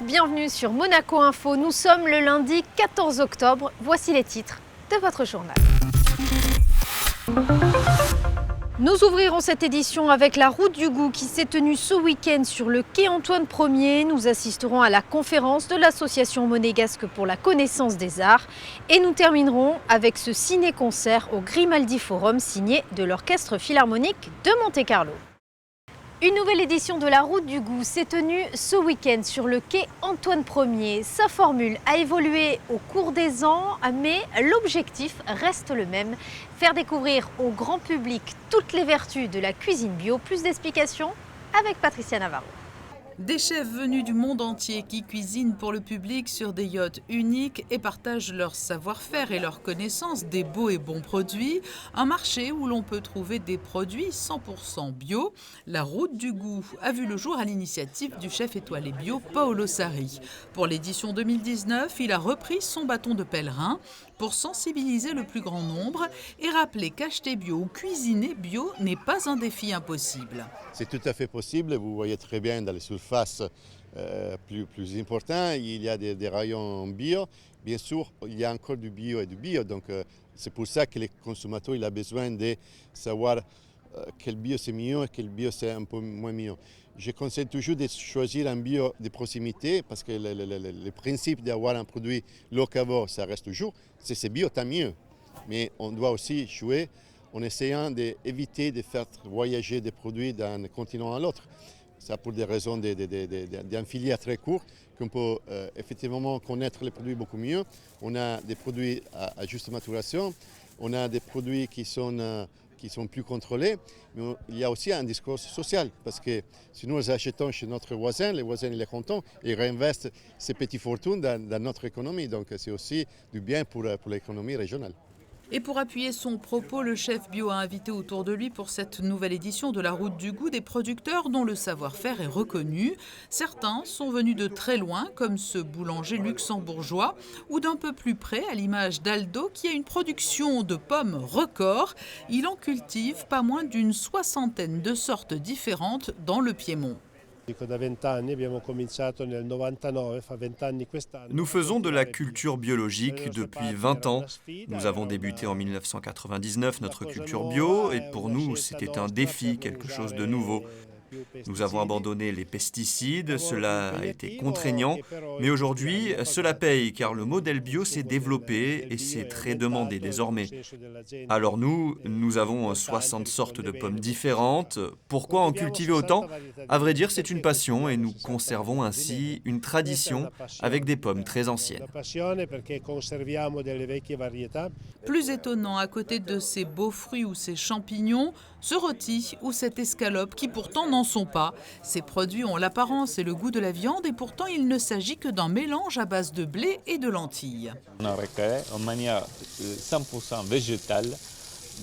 tous, bienvenue sur Monaco Info. Nous sommes le lundi 14 octobre. Voici les titres de votre journal. Nous ouvrirons cette édition avec la Route du Goût qui s'est tenue ce week-end sur le quai Antoine Ier. Nous assisterons à la conférence de l'association monégasque pour la connaissance des arts. Et nous terminerons avec ce ciné-concert au Grimaldi Forum signé de l'Orchestre Philharmonique de Monte-Carlo. Une nouvelle édition de la Route du Goût s'est tenue ce week-end sur le quai Antoine Ier. Sa formule a évolué au cours des ans, mais l'objectif reste le même, faire découvrir au grand public toutes les vertus de la cuisine bio. Plus d'explications avec Patricia Navarro. Des chefs venus du monde entier qui cuisinent pour le public sur des yachts uniques et partagent leur savoir-faire et leur connaissance des beaux et bons produits. Un marché où l'on peut trouver des produits 100% bio. La Route du Goût a vu le jour à l'initiative du chef étoilé bio Paolo Sarri. Pour l'édition 2019, il a repris son bâton de pèlerin pour sensibiliser le plus grand nombre et rappeler qu'acheter bio ou cuisiner bio n'est pas un défi impossible. C'est tout à fait possible, vous voyez très bien dans les surfaces plus importantes, il y a des rayons bio. Bien sûr, il y a encore du bio et du bio, donc c'est pour ça que les consommateurs il a besoin de savoir quel bio c'est mieux et quel bio c'est un peu moins mieux. Je conseille toujours de choisir un bio de proximité parce que le principe d'avoir un produit locavore, ça reste toujours, si c'est bio, tant mieux. Mais on doit aussi jouer en essayant d'éviter de faire voyager des produits d'un continent à l'autre. Ça pour des raisons d'un filière très court, qu'on peut effectivement connaître les produits beaucoup mieux. On a des produits à juste maturation, on a des produits qui sont plus contrôlés, mais il y a aussi un discours social, parce que si nous achetons chez notre voisin, les voisins il est content, et réinvestent ces petites fortunes dans notre économie. Donc c'est aussi du bien pour l'économie régionale. Et pour appuyer son propos, le chef bio a invité autour de lui pour cette nouvelle édition de la Route du Goût des producteurs dont le savoir-faire est reconnu. Certains sont venus de très loin, comme ce boulanger luxembourgeois, ou d'un peu plus près, à l'image d'Aldo, qui a une production de pommes record. Il en cultive pas moins d'une 60aine de sortes différentes dans le Piémont. Nous faisons de la culture biologique depuis 20 ans. Nous avons débuté en 1999 notre culture bio et pour nous c'était un défi, quelque chose de nouveau. Nous avons abandonné les pesticides, cela a été contraignant, mais aujourd'hui cela paye car le modèle bio s'est développé et c'est très demandé désormais. Alors nous avons 60 sortes de pommes différentes. Pourquoi en cultiver autant ? À vrai dire, c'est une passion et nous conservons ainsi une tradition avec des pommes très anciennes. Plus étonnant, à côté de ces beaux fruits ou ces champignons, ce rôti ou cette escalope qui pourtant n'en sont pas. Ces produits ont l'apparence et le goût de la viande et pourtant il ne s'agit que d'un mélange à base de blé et de lentilles. On a recréé en manière 100% végétale.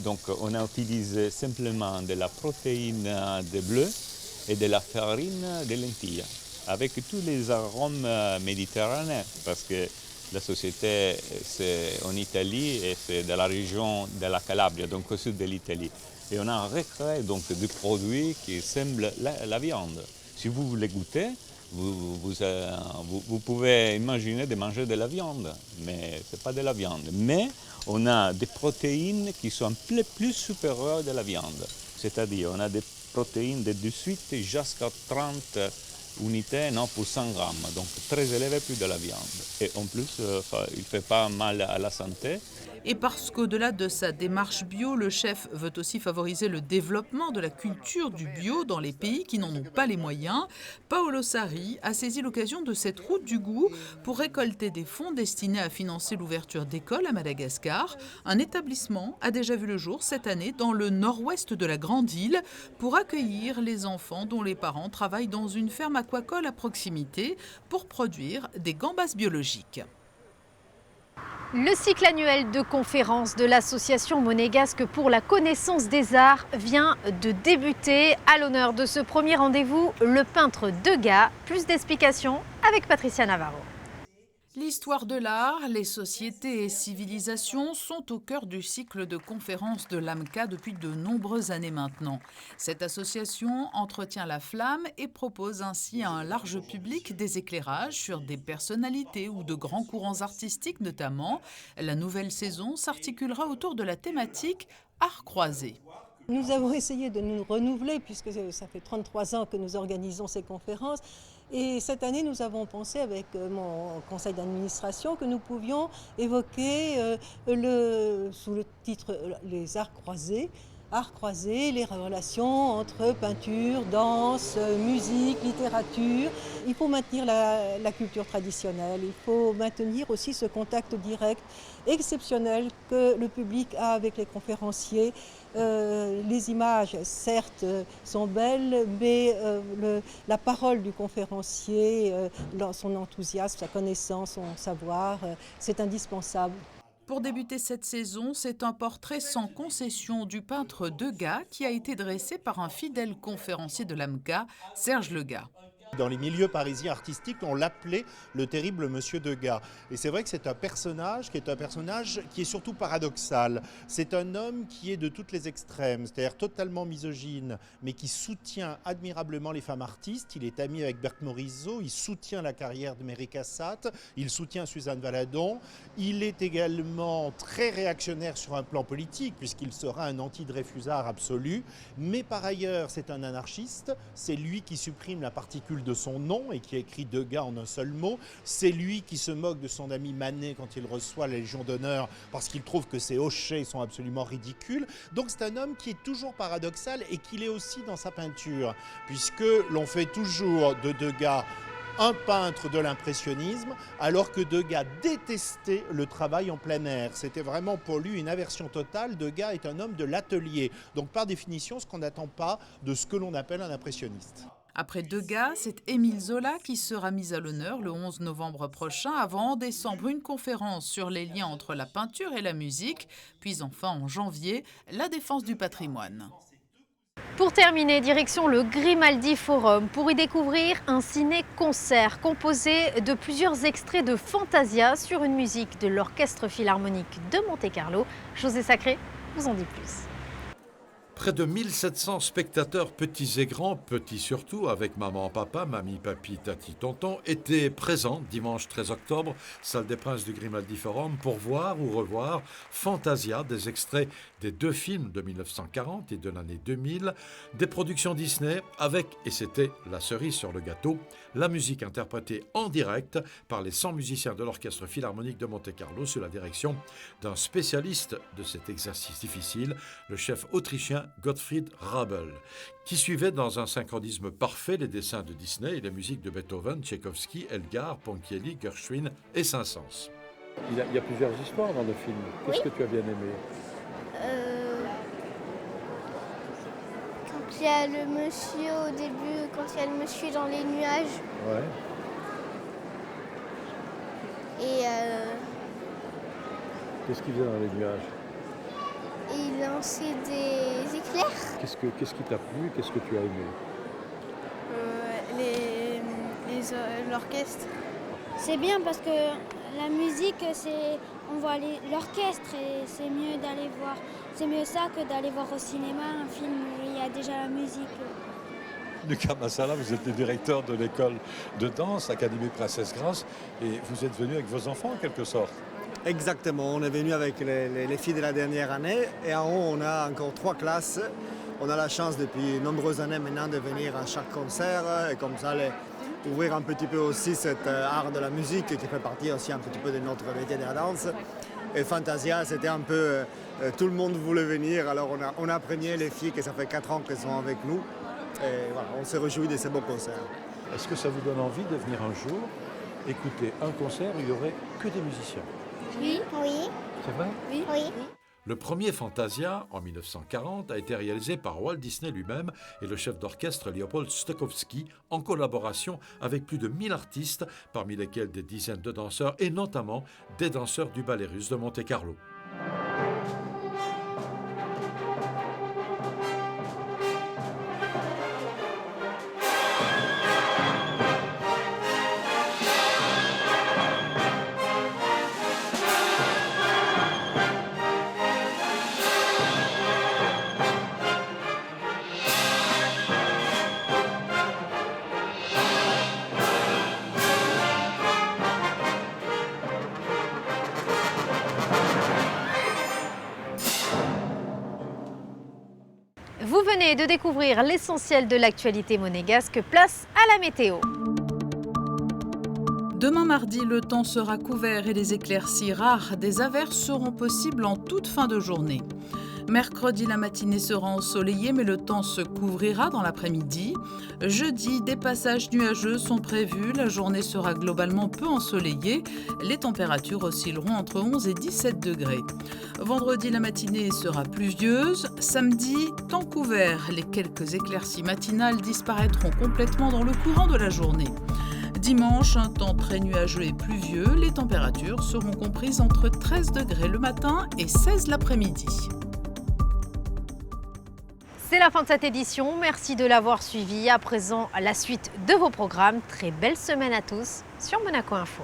Donc on a utilisé simplement de la protéine de bleu et de la farine de lentilles avec tous les arômes méditerranéens parce que la société c'est en Italie et c'est de la région de la Calabria, donc au sud de l'Italie. Et on a recréé donc des produits qui semblent la viande. Si vous voulez goûter, vous pouvez imaginer de manger de la viande, mais ce n'est pas de la viande. Mais on a des protéines qui sont plus supérieures de la viande. C'est-à-dire on a des protéines de 18 jusqu'à 30 unités pour 100 grammes, donc très élevé plus de la viande. Et en plus, il ne fait pas mal à la santé. Et parce qu'au-delà de sa démarche bio, le chef veut aussi favoriser le développement de la culture du bio dans les pays qui n'en ont pas les moyens, Paolo Sarri a saisi l'occasion de cette Route du Goût pour récolter des fonds destinés à financer l'ouverture d'écoles à Madagascar. Un établissement a déjà vu le jour cette année dans le nord-ouest de la Grande Île pour accueillir les enfants dont les parents travaillent dans une ferme aquacole à proximité pour produire des gambas biologiques. Le cycle annuel de conférences de l'association monégasque pour la connaissance des arts vient de débuter. À l'honneur de ce premier rendez-vous, le peintre Degas. Plus d'explications avec Patricia Navarro. L'histoire de l'art, les sociétés et civilisations sont au cœur du cycle de conférences de l'AMCA depuis de nombreuses années maintenant. Cette association entretient la flamme et propose ainsi à un large public des éclairages sur des personnalités ou de grands courants artistiques notamment. La nouvelle saison s'articulera autour de la thématique Art croisé. Nous avons essayé de nous renouveler puisque ça fait 33 ans que nous organisons ces conférences. Et cette année, nous avons pensé avec mon conseil d'administration que nous pouvions évoquer sous le titre les arts croisés. Arts croisés, les relations entre peinture, danse, musique, littérature. Il faut maintenir la culture traditionnelle, il faut maintenir aussi ce contact direct exceptionnel que le public a avec les conférenciers. Les images, certes, sont belles, mais la parole du conférencier, son enthousiasme, sa connaissance, son savoir, c'est indispensable. Pour débuter cette saison, c'est un portrait sans concession du peintre Degas qui a été dressé par un fidèle conférencier de l'AMCA, Serge Legas. Dans les milieux parisiens artistiques, on l'appelait le terrible Monsieur Degas. Et c'est vrai que c'est un personnage qui est surtout paradoxal. C'est un homme qui est de toutes les extrêmes, c'est-à-dire totalement misogyne, mais qui soutient admirablement les femmes artistes. Il est ami avec Berthe Morisot, il soutient la carrière de Mary Cassatt, il soutient Suzanne Valadon. Il est également très réactionnaire sur un plan politique, puisqu'il sera un anti-Dreyfusard absolu. Mais par ailleurs, c'est un anarchiste. C'est lui qui supprime la particule de son nom et qui a écrit Degas en un seul mot. C'est lui qui se moque de son ami Manet quand il reçoit la Légion d'honneur parce qu'il trouve que ses hochets sont absolument ridicules. Donc c'est un homme qui est toujours paradoxal et qu'il est aussi dans sa peinture, puisque l'on fait toujours de Degas un peintre de l'impressionnisme, alors que Degas détestait le travail en plein air. C'était vraiment pour lui une aversion totale. Degas est un homme de l'atelier, donc par définition ce qu'on n'attend pas de ce que l'on appelle un impressionniste. Après Degas, c'est Émile Zola qui sera mis à l'honneur le 11 novembre prochain, avant en décembre une conférence sur les liens entre la peinture et la musique, puis enfin en janvier, la défense du patrimoine. Pour terminer, direction le Grimaldi Forum pour y découvrir un ciné-concert composé de plusieurs extraits de Fantasia sur une musique de l'Orchestre Philharmonique de Monte-Carlo. José Sacré vous en dit plus. Près de 1700 spectateurs, petits et grands, petits surtout, avec maman, papa, mamie, papy, tati, tonton, étaient présents dimanche 13 octobre, salle des Princes du Grimaldi Forum, pour voir ou revoir Fantasia, des extraits des deux films de 1940 et de l'année 2000, des productions Disney, avec, et c'était la cerise sur le gâteau, la musique interprétée en direct par les 100 musiciens de l'Orchestre Philharmonique de Monte-Carlo sous la direction d'un spécialiste de cet exercice difficile, le chef autrichien Gottfried Rabel, qui suivait dans un synchronisme parfait les dessins de Disney et les musiques de Beethoven, Tchaïkovski, Elgar, Ponchielli, Gershwin et Saint-Saëns. Il y a plusieurs histoires dans le film. Qu'est-ce que tu as bien aimé? Quand il y a le monsieur au début, quand il y a le monsieur dans les nuages. Ouais. Et Qu'est-ce qu'il faisait dans les nuages? il lançait des éclairs. Qu'est-ce qui t'a plu? Qu'est-ce que tu as aimé? L'orchestre. C'est bien parce que la musique, on voit l'orchestre et c'est mieux d'aller voir. C'est mieux ça que d'aller voir au cinéma un film où il y a déjà la musique. Lucas Massala, vous êtes le directeur de l'école de danse, Académie Princesse Grace, et vous êtes venu avec vos enfants en quelque sorte. Exactement, on est venu avec les filles de la dernière année et en haut on a encore 3 classes. On a la chance depuis de nombreuses années maintenant de venir à chaque concert et comme ça ouvrir un petit peu aussi cet art de la musique qui fait partie aussi un petit peu de notre métier de la danse. Et Fantasia, c'était un peu, tout le monde voulait venir, alors on a premié les filles que ça fait 4 ans qu'elles sont avec nous. Et voilà, on se réjouit de ces beaux concerts. Est-ce que ça vous donne envie de venir un jour écouter un concert où il n'y aurait que des musiciens? Oui. Oui. C'est vrai? Oui. Le premier Fantasia, en 1940, a été réalisé par Walt Disney lui-même et le chef d'orchestre Leopold Stokowski, en collaboration avec plus de 1000 artistes, parmi lesquels des dizaines de danseurs et notamment des danseurs du ballet russe de Monte-Carlo. venez de découvrir l'essentiel de l'actualité monégasque, place à la météo. Demain mardi, le temps sera couvert et les éclaircies rares des averses seront possibles en toute fin de journée. Mercredi, la matinée sera ensoleillée, mais le temps se couvrira dans l'après-midi. Jeudi, des passages nuageux sont prévus. La journée sera globalement peu ensoleillée. Les températures oscilleront entre 11 et 17 degrés. Vendredi, la matinée sera pluvieuse. Samedi, temps couvert. Les quelques éclaircies matinales disparaîtront complètement dans le courant de la journée. Dimanche, un temps très nuageux et pluvieux. Les températures seront comprises entre 13 degrés le matin et 16 l'après-midi. C'est la fin de cette édition. Merci de l'avoir suivi. À présent, la suite de vos programmes. Très belle semaine à tous sur Monaco Info.